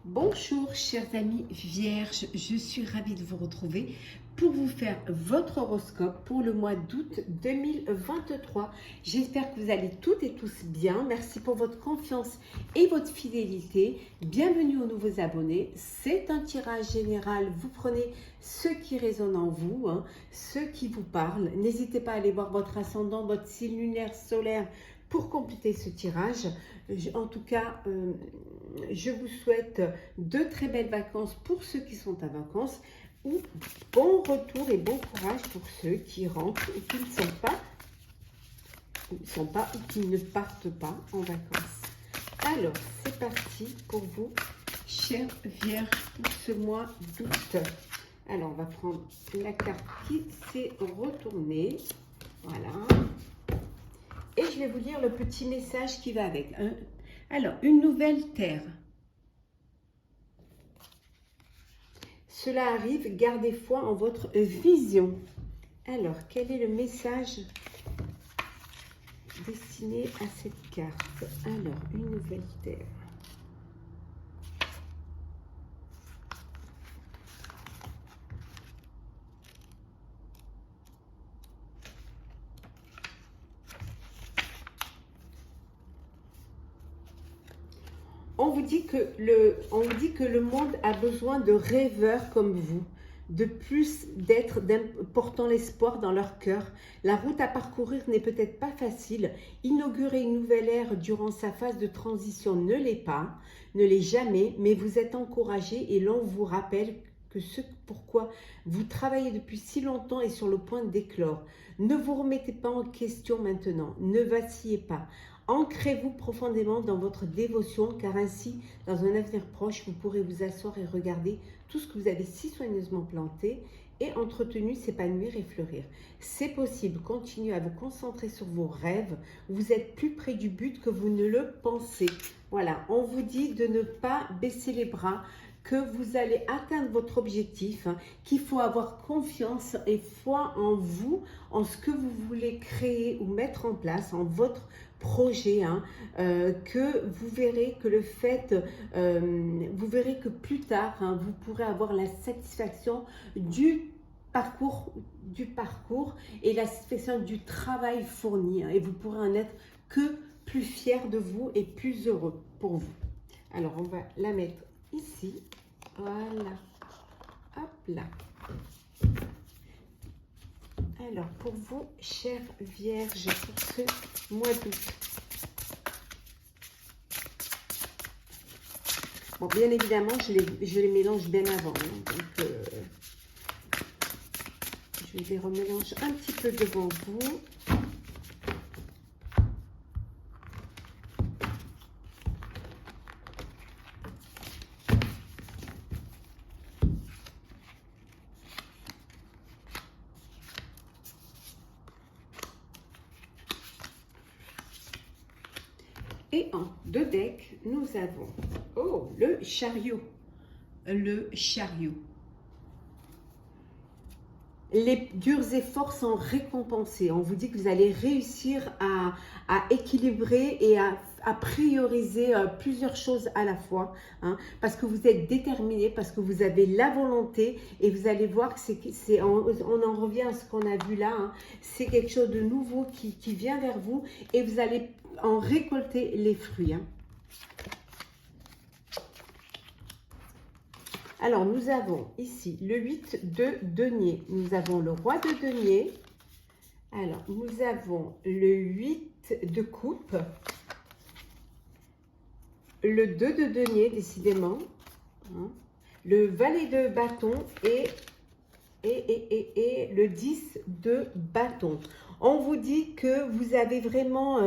Bonjour chers amis vierges, je suis ravie de vous retrouver pour vous faire votre horoscope pour le mois d'août 2023. J'espère que vous allez toutes et tous bien. Merci pour votre confiance et votre fidélité. Bienvenue aux nouveaux abonnés. C'est un tirage général. Vous prenez ce qui résonne en vous, ce qui vous parle. N'hésitez pas à aller voir votre ascendant, votre signe lunaire, solaire pour compléter ce tirage. En tout cas, je vous souhaite de très belles vacances pour ceux qui sont en vacances ou bon retour et bon courage pour ceux qui rentrent et qui ne sont pas ou qui ne partent pas en vacances. Alors, c'est parti pour vous, chers vierges, pour ce mois d'août. Alors, on va prendre la carte qui s'est retournée. Voilà. Et je vais vous lire le petit message qui va avec. Alors, une nouvelle terre. Cela arrive, gardez foi en votre vision. Alors, quel est le message destiné à cette carte? Alors, une nouvelle terre. On vous dit que le monde a besoin de rêveurs comme vous, de plus d'être portant l'espoir dans leur cœur. La route à parcourir n'est peut-être pas facile. Inaugurer une nouvelle ère durant sa phase de transition ne l'est jamais, mais vous êtes encouragé et l'on vous rappelle que ce pourquoi vous travaillez depuis si longtemps est sur le point d'éclore. Ne vous remettez pas en question maintenant, ne vacillez pas. Ancrez-vous profondément dans votre dévotion, car ainsi, dans un avenir proche, vous pourrez vous asseoir et regarder tout ce que vous avez si soigneusement planté et entretenu s'épanouir et fleurir. C'est possible, continuez à vous concentrer sur vos rêves, vous êtes plus près du but que vous ne le pensez. Voilà, on vous dit de ne pas baisser les bras, que vous allez atteindre votre objectif, qu'il faut avoir confiance et foi en vous, en ce que vous voulez créer ou mettre en place, en votre projet, que vous verrez que vous verrez que plus tard, vous pourrez avoir la satisfaction du parcours et la satisfaction du travail fourni, et vous pourrez en être que plus fier de vous et plus heureux pour vous. Alors, on va la mettre ici. Voilà. Hop là. Alors, pour vous, chères vierges, pour ce mois d'août. Bon, bien évidemment, je les mélange bien avant. Donc, je les remélange un petit peu devant vous. Et en deux decks, nous avons le chariot. Le chariot. Les durs efforts sont récompensés. On vous dit que vous allez réussir à équilibrer et à prioriser plusieurs choses à la fois, parce que vous êtes déterminé, parce que vous avez la volonté, et vous allez voir que on en revient à ce qu'on a vu là, c'est quelque chose de nouveau qui vient vers vous, et vous allez en récolter les fruits. Alors, nous avons ici le 8 de denier. Nous avons le roi de denier. Alors, nous avons le 8 de coupe. Le 2 de denier, décidément. Le valet de bâton et le 10 de bâton. On vous dit que vous avez vraiment...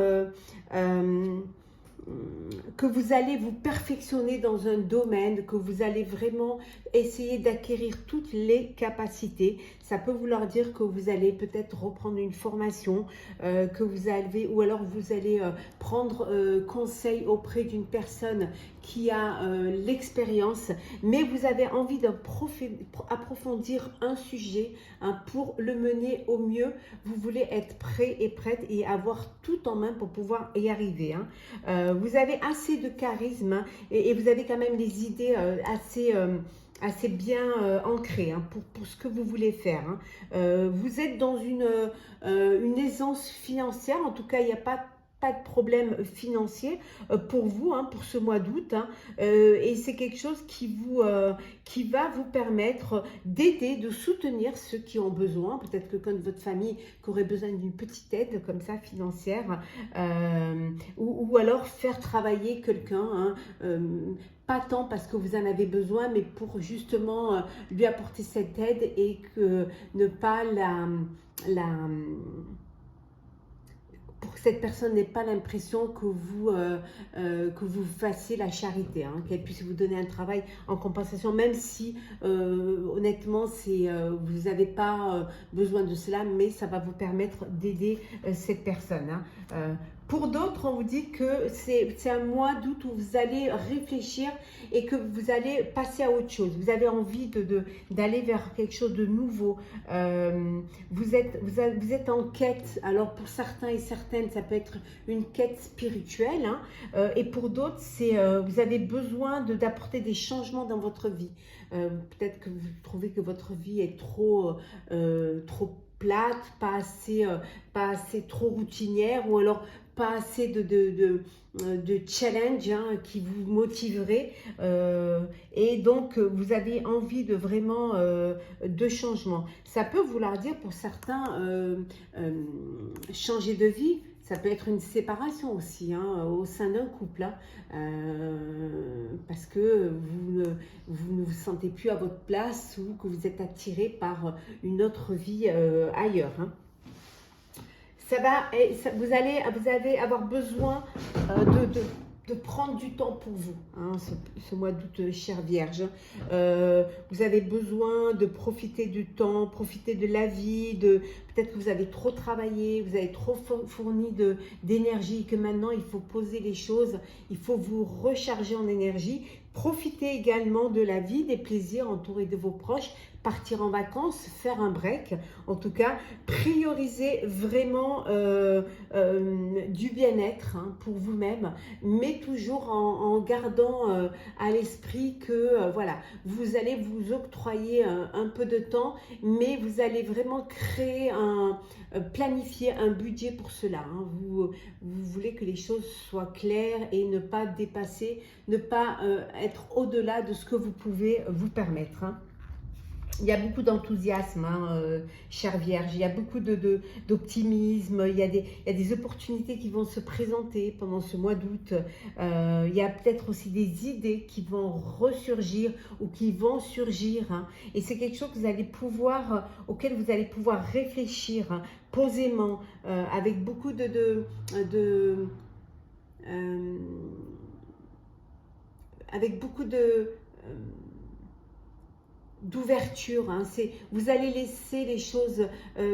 que vous allez vous perfectionner dans un domaine, que vous allez vraiment essayer d'acquérir toutes les capacités. Ça peut vouloir dire que vous allez peut-être reprendre une formation, que vous avez, ou alors vous allez prendre conseil auprès d'une personne qui a l'expérience, mais vous avez envie d'approfondir un sujet pour le mener au mieux. Vous voulez être prêt et prête et avoir tout en main pour pouvoir y arriver. Vous avez assez de charisme hein, et vous avez quand même les idées assez bien ancrées hein, pour ce que vous voulez faire. Hein. Vous êtes dans une aisance financière, en tout cas il n'y a pas de problème financier pour vous, hein, pour ce mois d'août. Hein, et c'est quelque chose qui va vous permettre d'aider, de soutenir ceux qui ont besoin. Peut-être que quand votre famille qui aurait besoin d'une petite aide comme ça financière, ou alors faire travailler quelqu'un. Hein, pas tant parce que vous en avez besoin, mais pour justement lui apporter cette aide et que ne pas pour que cette personne n'ait pas l'impression que vous fassiez la charité, hein, qu'elle puisse vous donner un travail en compensation, même si honnêtement vous n'avez pas besoin de cela, mais ça va vous permettre d'aider cette personne. Hein. Pour d'autres, on vous dit que c'est un mois d'août où vous allez réfléchir et que vous allez passer à autre chose. Vous avez envie d'aller vers quelque chose de nouveau. Vous êtes en quête. Alors pour certains et certaines, ça peut être une quête spirituelle. Hein, et pour d'autres, vous avez besoin d'apporter des changements dans votre vie. Peut-être que vous trouvez que votre vie est trop plate, pas assez trop routinière, ou alors pas assez de challenge hein, qui vous motiverait et donc vous avez envie de vraiment de changement. Ça peut vouloir dire pour certains changer de vie. Ça peut être une séparation aussi hein, au sein d'un couple, hein, parce que vous ne vous sentez plus à votre place ou que vous êtes attiré par une autre vie ailleurs. Hein. Vous allez avoir besoin de prendre du temps pour vous, hein, ce mois d'août, chère Vierge. Vous avez besoin de profiter du temps, profiter de la vie, peut-être que vous avez trop travaillé, vous avez trop fourni d'énergie, que maintenant il faut poser les choses, il faut vous recharger en énergie. Profitez également de la vie, des plaisirs, entourés de vos proches, partir en vacances, faire un break. En tout cas, priorisez vraiment du bien-être hein, pour vous-même, mais toujours en gardant à l'esprit que voilà, vous allez vous octroyer un peu de temps, mais vous allez vraiment créer planifier un budget pour cela. Hein. Vous voulez que les choses soient claires et ne pas dépasser, ne pas être au-delà de ce que vous pouvez vous permettre. Hein. Il y a beaucoup d'enthousiasme, hein, chère Vierge, il y a beaucoup d'optimisme, il y a des opportunités qui vont se présenter pendant ce mois d'août. Il y a peut-être aussi des idées qui vont ressurgir ou qui vont surgir. Hein, et c'est quelque chose que auquel vous allez pouvoir réfléchir hein, posément, avec beaucoup d'ouverture, hein. Vous allez laisser les choses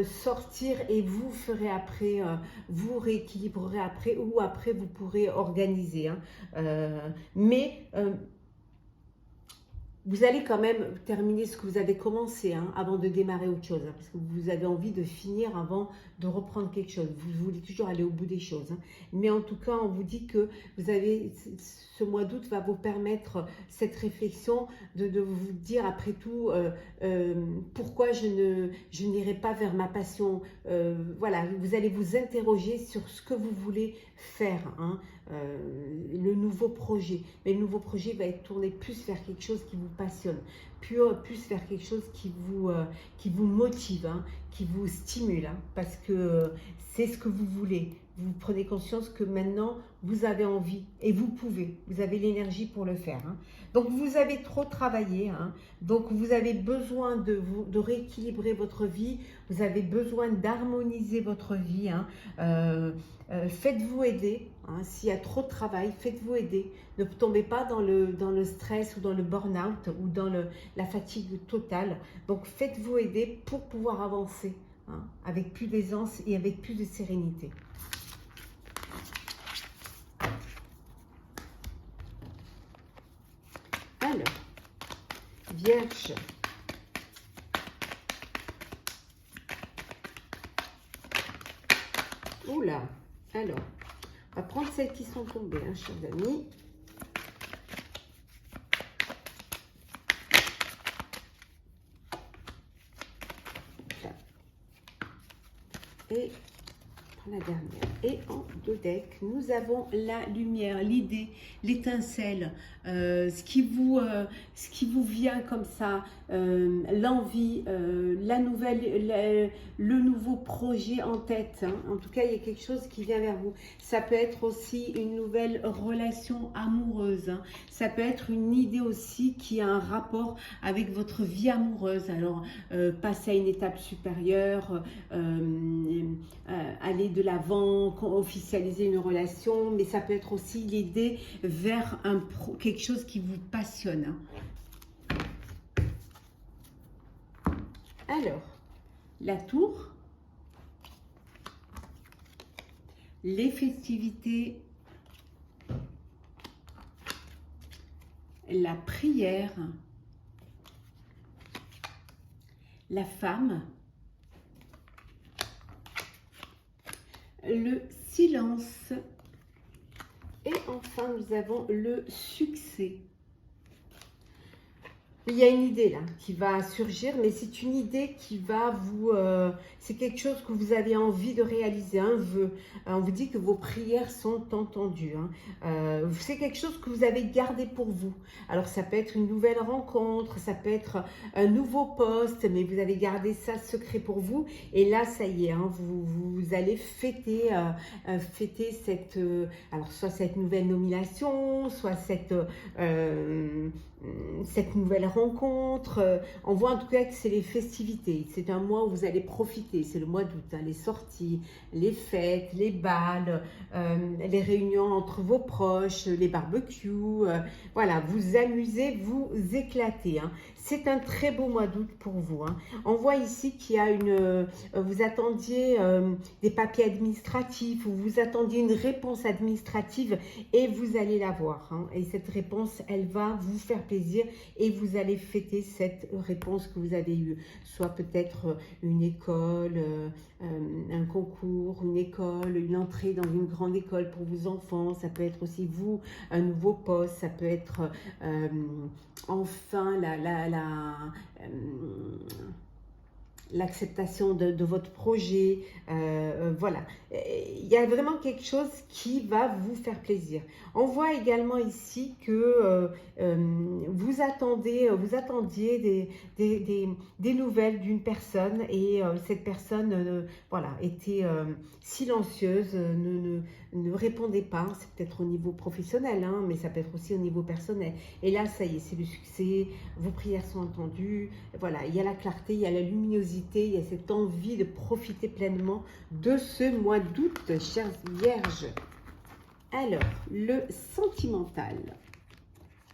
sortir et vous ferez après, vous rééquilibrerez après ou après vous pourrez organiser. Hein. Mais vous allez quand même terminer ce que vous avez commencé hein, avant de démarrer autre chose, hein, parce que vous avez envie de finir avant de reprendre quelque chose. Vous voulez toujours aller au bout des choses. Hein. Mais en tout cas, on vous dit que ce mois d'août va vous permettre cette réflexion de vous dire après tout pourquoi je n'irai pas vers ma passion. Voilà, vous allez vous interroger sur ce que vous voulez faire. Hein. Le nouveau projet. Mais le nouveau projet va être tourné plus vers quelque chose qui vous passionne, plus vers quelque chose qui vous motive, hein, qui vous stimule, hein, parce que c'est ce que vous voulez. Vous prenez conscience que maintenant, vous avez envie et vous pouvez. Vous avez l'énergie pour le faire. Hein. Donc, vous avez trop travaillé. Hein. Donc, vous avez besoin de rééquilibrer votre vie. Vous avez besoin d'harmoniser votre vie. Hein. Faites-vous aider. Hein. S'il y a trop de travail, faites-vous aider. Ne tombez pas dans le stress ou dans le burn-out ou dans la fatigue totale. Donc, faites-vous aider pour pouvoir avancer hein, avec plus d'aisance et avec plus de sérénité. Alors, Vierge, oula, alors, On va prendre celles qui sont tombées, hein, chers amis. Et la dernière. Et en 2 decks, nous avons la lumière, l'idée, l'étincelle, ce qui vous vient comme ça, l'envie, la nouvelle, le nouveau projet en tête. Hein. En tout cas, il y a quelque chose qui vient vers vous. Ça peut être aussi une nouvelle relation amoureuse. Hein. Ça peut être une idée aussi qui a un rapport avec votre vie amoureuse. Alors, passer à une étape supérieure, aller de l'avant, officialiser une relation, mais ça peut être aussi l'idée vers quelque chose qui vous passionne. Alors, la tour, les festivités, la prière, la femme, le silence et enfin nous avons le succès. Il y a une idée là qui va surgir, mais c'est une idée qui va vous... c'est quelque chose que vous avez envie de réaliser, un vœu. On vous dit que vos prières sont entendues. Hein. C'est quelque chose que vous avez gardé pour vous. Alors ça peut être une nouvelle rencontre, ça peut être un nouveau poste, mais vous avez gardé ça secret pour vous. Et là, ça y est, hein, vous allez fêter, fêter cette... alors soit cette nouvelle nomination, soit cette nouvelle rencontre. On voit en tout cas que c'est les festivités. C'est un mois où vous allez profiter. C'est le mois d'août. Hein, les sorties, les fêtes, les balles, les réunions entre vos proches, les barbecues. Voilà, vous amusez, vous éclatez. Hein. C'est un très beau mois d'août pour vous. Hein. On voit ici qu'il y a une... vous attendiez des papiers administratifs ou vous attendiez une réponse administrative et vous allez l'avoir. Hein. Et cette réponse, elle va vous faire plaisir et vous allez fêter cette réponse que vous avez eue. Soit peut-être une école, un concours, une école, une entrée dans une grande école pour vos enfants. Ça peut être aussi vous, un nouveau poste. Ça peut être enfin l'acceptation de votre projet, voilà. Il y a vraiment quelque chose qui va vous faire plaisir. On voit également ici que vous attendiez des nouvelles d'une personne et cette personne voilà, était silencieuse, ne répondait pas. C'est peut-être au niveau professionnel, hein, mais ça peut être aussi au niveau personnel. Et là, ça y est, c'est le succès, vos prières sont entendues, voilà, il y a la clarté, il y a la luminosité, il y a cette envie de profiter pleinement de ce mois d'août, chères vierges. Alors, le sentimental.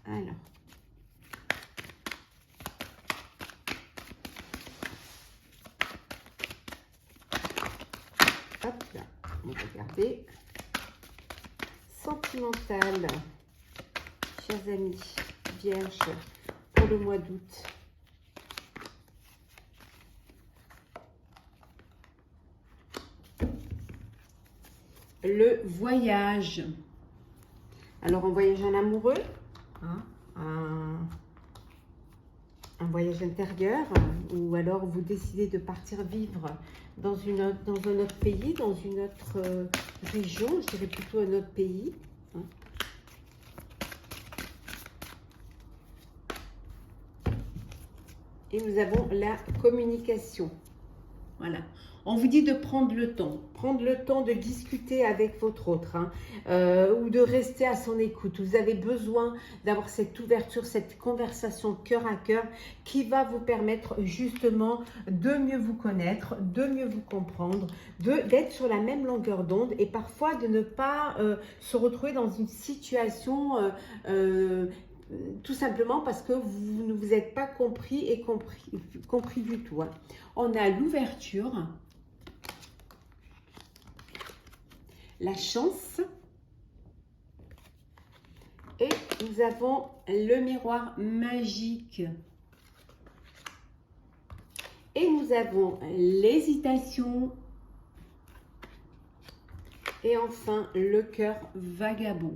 Alors, hop là, on va regarder. Sentimental, chers amis vierges, pour le mois d'août. Le voyage. Alors, un voyage en amoureux, hein, un voyage intérieur, ou alors vous décidez de partir vivre dans un autre pays, dans une autre région, je dirais plutôt un autre pays. Hein. Et nous avons la communication. Voilà. On vous dit de prendre le temps de discuter avec votre autre, hein, ou de rester à son écoute. Vous avez besoin d'avoir cette ouverture, cette conversation cœur à cœur qui va vous permettre justement de mieux vous connaître, de mieux vous comprendre, d'être sur la même longueur d'onde et parfois de ne pas se retrouver dans une situation tout simplement parce que vous ne vous êtes pas compris du tout. Hein. On a l'ouverture, la chance et nous avons le miroir magique. Et nous avons l'hésitation Et enfin, le cœur vagabond.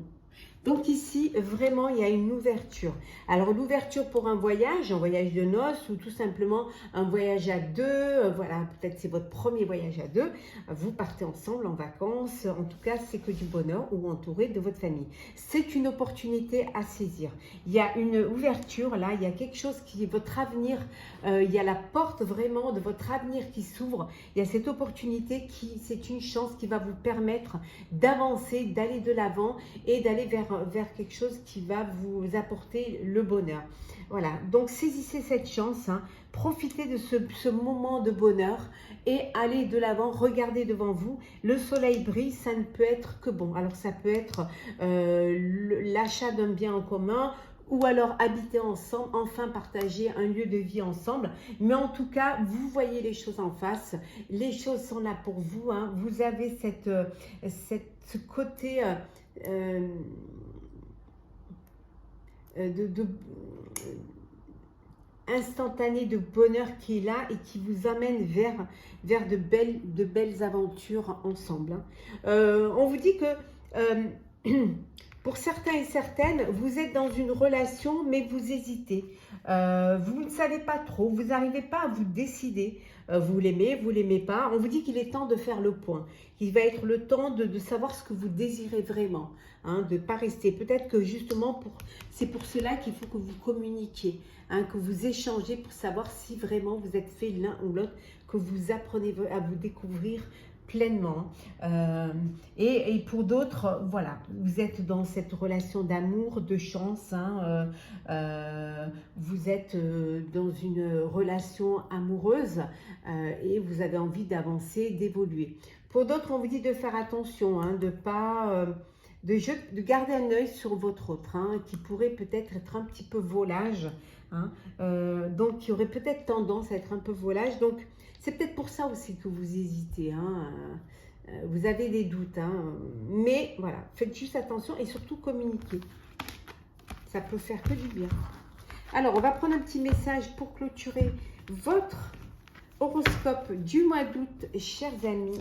Donc ici, vraiment, il y a une ouverture. Alors, l'ouverture pour un voyage de noces ou tout simplement un voyage à deux. Voilà, peut-être c'est votre premier voyage à deux. Vous partez ensemble en vacances. En tout cas, c'est que du bonheur ou entouré de votre famille. C'est une opportunité à saisir. Il y a une ouverture là, il y a quelque chose qui est votre avenir. Il y a la porte vraiment de votre avenir qui s'ouvre. Il y a cette opportunité c'est une chance qui va vous permettre d'avancer, d'aller de l'avant et d'aller vers quelque chose qui va vous apporter le bonheur. Voilà, donc saisissez cette chance, hein, profitez de ce moment de bonheur et allez de l'avant, regardez devant vous, le soleil brille, ça ne peut être que bon. Alors ça peut être l'achat d'un bien en commun, ou alors habiter ensemble, enfin partager un lieu de vie ensemble. Mais en tout cas, vous voyez les choses en face, les choses sont là pour vous, hein. Vous avez ce côté instantané de bonheur qui est là et qui vous amène vers de belles aventures ensemble, hein. On vous dit que pour certains et certaines, vous êtes dans une relation, mais vous hésitez. Vous ne savez pas trop, vous n'arrivez pas à vous décider. Vous l'aimez pas. On vous dit qu'il est temps de faire le point. Il va être le temps de savoir ce que vous désirez vraiment, hein, de ne pas rester. Peut-être que justement, c'est pour cela qu'il faut que vous communiquiez, hein, que vous échangez pour savoir si vraiment vous êtes fait l'un ou l'autre, que vous apprenez à vous découvrir pleinement. Et pour d'autres, voilà, vous êtes dans cette relation d'amour, de chance, hein, vous êtes dans une relation amoureuse et vous avez envie d'avancer, d'évoluer. Pour d'autres, on vous dit de faire attention, hein, de pas... de garder un œil sur votre autre, hein, qui pourrait peut-être être un petit peu volage, hein, donc qui aurait peut-être tendance à être un peu volage. Donc, c'est peut-être pour ça aussi que vous hésitez, hein, vous avez des doutes, hein, mais voilà, faites juste attention et surtout communiquez. Ça peut faire que du bien. Alors, on va prendre un petit message pour clôturer votre horoscope du mois d'août, chers amis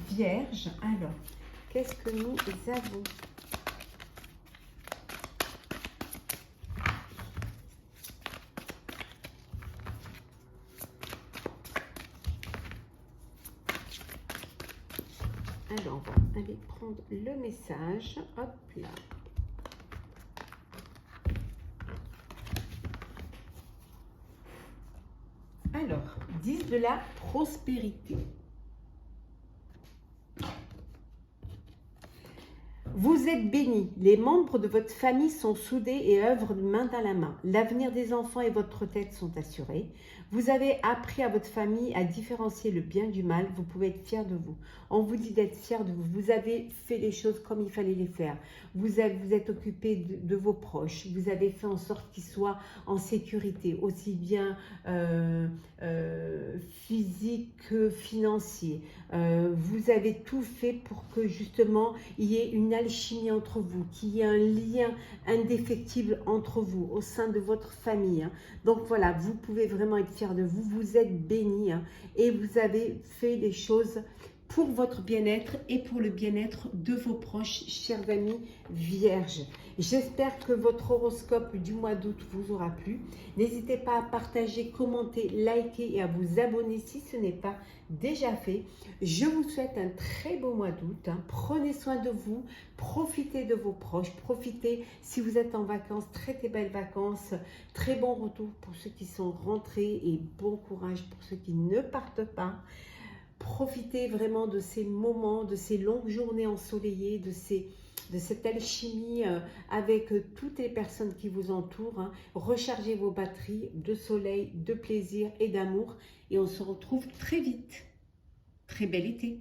vierges. Alors, qu'est-ce que nous avons ? Alors, on va aller prendre le message. Hop là. Alors, 10 de la prospérité. Vous êtes bénis. Les membres de votre famille sont soudés et œuvrent main dans la main. L'avenir des enfants et votre tête sont assurés. Vous avez appris à votre famille à différencier le bien du mal. Vous pouvez être fiers de vous. On vous dit d'être fiers de vous. Vous avez fait les choses comme il fallait les faire. Vous êtes occupé de vos proches. Vous avez fait en sorte qu'ils soient en sécurité, aussi bien physique que financier. Vous avez tout fait pour que justement il y ait une alchimie entre vous, qu'il y ait un lien indéfectible entre vous, au sein de votre famille, hein. Donc voilà, vous pouvez vraiment être fiers de vous, vous êtes bénis, hein, et vous avez fait les choses pour votre bien-être et pour le bien-être de vos proches, chers amis vierges. J'espère que votre horoscope du mois d'août vous aura plu. N'hésitez pas à partager, commenter, liker et à vous abonner si ce n'est pas déjà fait. Je vous souhaite un très beau mois d'août, hein. Prenez soin de vous, profitez de vos proches, profitez si vous êtes en vacances, très belles vacances, très bon retour pour ceux qui sont rentrés et bon courage pour ceux qui ne partent pas. Profitez vraiment de ces moments, de ces longues journées ensoleillées, de cette alchimie avec toutes les personnes qui vous entourent, hein. Rechargez vos batteries de soleil, de plaisir et d'amour. Et on se retrouve très vite. Très bel été.